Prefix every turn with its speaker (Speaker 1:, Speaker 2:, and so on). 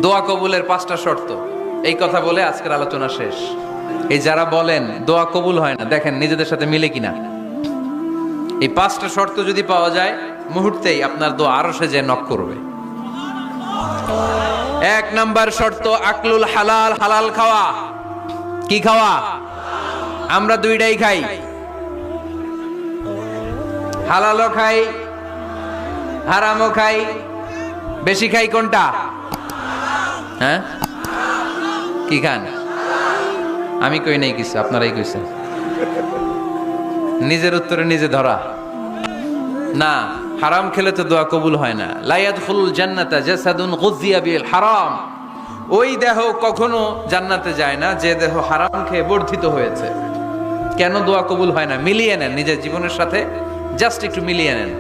Speaker 1: দোয়া কবুলের 5টা শর্ত, এই কথা বলে আজকের আলোচনা শেষ। এই যারা বলেন দোয়া কবুল হয় না, দেখেন নিজেদের সাথে মিলে কিনা। এই 5টা শর্ত যদি পাওয়া যায়, মুহূর্তেই আপনার দোয়া আরশে যে নক করবে। 1 নাম্বার শর্ত আকলুল হালাল, হালাল খাওয়া। কি খাওয়া? আমরা দুইটাই খাই, হালালও খাই হারামও খাই। বেশি খাই কোনটা? হ্যাঁ, কি খান? আমি কই নাই কিছু, আপনারাই কইছেন। নিজের উত্তরে নিজে ধরা না। হারাম খেলে তো দোয়া কবুল হয় না। লা ইয়াদখুলুল জান্নাতা জাসাদুন গুযিয়া বিল হারাম। ওই দেহ কখনো জান্নাতে যায় না যে দেহ হারাম খেয়ে বর্ধিত হয়েছে। কেন দোয়া কবুল হয় না? মিলিয়ে নেন নিজের জীবনের সাথে, জাস্ট একটু মিলিয়ে নেন।